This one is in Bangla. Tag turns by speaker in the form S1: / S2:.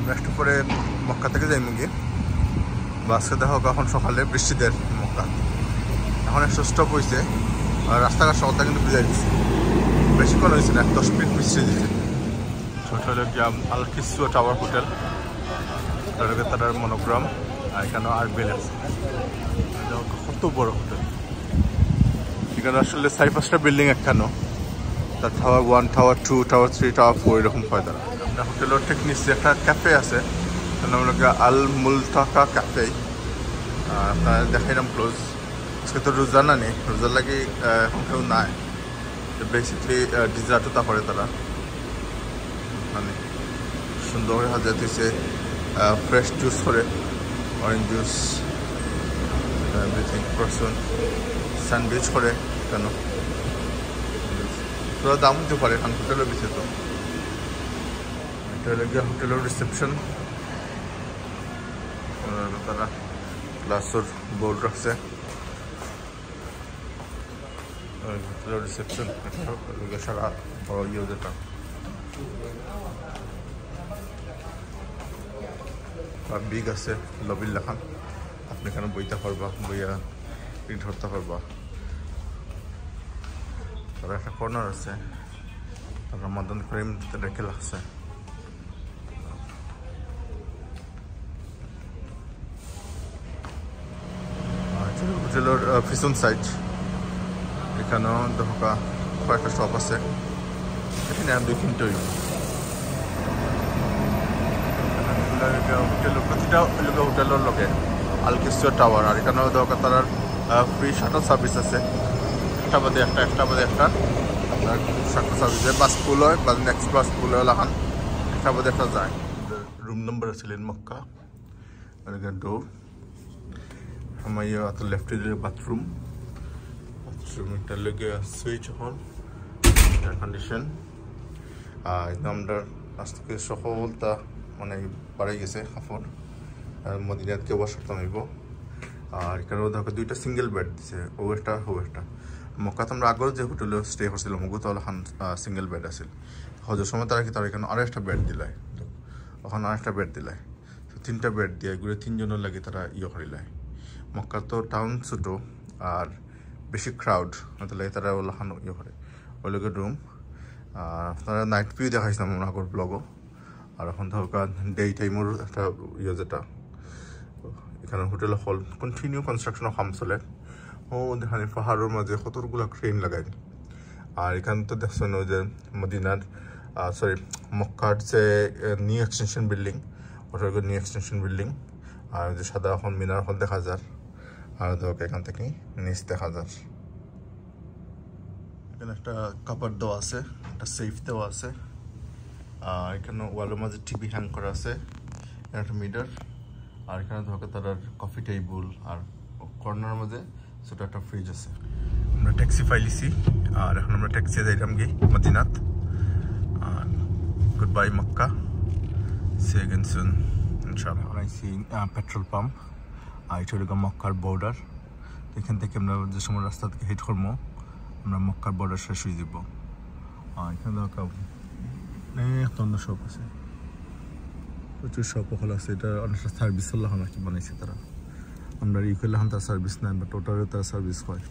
S1: আমরা একটু পরে মক্কা থেকে যাই মুগি বাসকে দেখা হোক এখন সকালে বৃষ্টিদের মক্কা এখন একটু স্টপ হয়েছে আর রাস্তাঘাট সকালটা কিন্তু বুঝাই দিচ্ছে বেশিক্ষণ হয়েছে না 10 মিনিট মিস্ত্রি দিচ্ছে ছোটো হলো গিয়ে আল কিসওয়া টাওয়ার হোটেল তার মনোগ্রাম আর এখানে আর বেল আছে কত বড় হোটেল এখানে আসলে 4-5টা বিল্ডিং একখানো তার টাওয়ার 1 টাওয়ার 2 টাওয়ার 3 টাওয়ার 4 এরকম হয় তারা আমরা হোটেলের ঠিক নিচে একটা ক্যাফে আছে তার নাম হলো আল মুলতাকা ক্যাফে আপনারা দেখাইলাম ক্লোজ আজকে তো রোজা না নেই রোজার লাগে এখন কেউ নাই বেসিকলি ডিজার্টও তা করে তারা মানে সুন্দর করে হাজার দিয়েছে ফ্রেশ জুস করে orange juice everything person sandwich করে কেন তোরা দাম দিতে পারে এখন হোটেলের বেশি তো এটা হলো গিয়ে হোটেলের রিসেপশন তারা গ্লাসের বোর্ড রাখছে হোটেলের রিসেপশন সারা বড় ইয়ে যেটা বিগ আছে লবির লেখান আপনি এখানে বইতে পারবা বইয়া প্রিন্ট করতে পারবা তার একটা কর্নার আছে তারপর মাদান ফ্রেম রেখে লাগছে হোটেলের পিছন সাইড এখানেও দেখা কয়েকটা শপ আছে এখানে আর 2-3টা হোটেল প্রতিটা হোটেলের লগে আল কিসওয়া টাওয়ার আর এখানেও দরকার তার ফ্রি শাটল সার্ভিস আছে একটা বাদে একটা আপনার শাটল সার্ভিসে বাস ফুল হয় বা নেক্সট বাস ফুল হয় লাখান একটা বাদে একটা যায় রুম নম্বর ছিলেন মক্কা ডোর আমার লেফট বাথরুম বাথরুমটার লেগে সুইচ অন এয়ার কন্ডিশন আমরা আজ থেকে সকলটা মানে বাড়াই গেছে কাপড় আর মদিনাত কেউ বসতে হইব আর এখানেও দেখো 2টা সিঙ্গেল বেড দিছে ও একটা মক্কাতে আমরা আগেও যে হোটেলে স্টে করছিলাম ওগু তাহলে সিঙ্গেল বেড আছিল হজের সময় তারা কি তারা এখানে আরও একটা বেড দিলায় ওখানে আরেকটা বেড দিলায় 3টা বেড দিয়ে ঘুরে 3জনের লাগে তারা ইয়ে করিলায় মক্কা তো টাউন ছোটো আর বেশি ক্রাউড তাহলে তারা ওখানে ইয়ে করে ওইগুলো রুম আপনারা নাইট ভিউ দেখাইছিলাম আমরা আগর ব্লগও আর এখন ধরকার ডে টাইমের একটা ইয়ে যেটা এখানে হোটেলে হল কন্টিনিউ কনস্ট্রাকশনের কাম চলে ও দেখানি পাহাড়ের মাঝে কতগুলো ক্রেন লাগাই আর এখানে তো দেখছেন ওই যে মদিনার মক্কার যে নিউ এক্সটেনশন বিল্ডিং ওটার নিউ এক্সটেনশন বিল্ডিং আর যে সাদা এখন মিনার হল দেখা যায় আর ধরক এখান থেকে নিচ দেখা যায় এখানে একটা কাপড় দেওয়া আছে একটা সেফ দেওয়া আছে এখানে ওয়ালের মাঝে টিভি হ্যাং করা আছে একটা মিটার আর এখানে ধরো তার কফি টেবিল আর কর্নারের মাঝে ছোট একটা ফ্রিজ আছে আমরা ট্যাক্সি পাইলিছি আর এখন আমরা ট্যাক্সি যাইলাম গিয়ে মদিনাত good bye Mecca see again soon ইনশাআল্লাহ আইসি পেট্রোল পাম্প আর এটা হলো মক্কার বর্ডার এখান থেকে আমরা যে সময় রাস্তা থেকে হেড করবো আমরা মক্কার বর্ডার শেষ হয়ে যাব এখানে দেখো অনেক অন্য শপ আছে প্রচুর শপ হল আছে এটা অনেকটা সার্ভিস হল কি বানাইছে তারা আমরা ই করলে তার সার্ভিস নাই বাট ওটারও তারা সার্ভিস হয়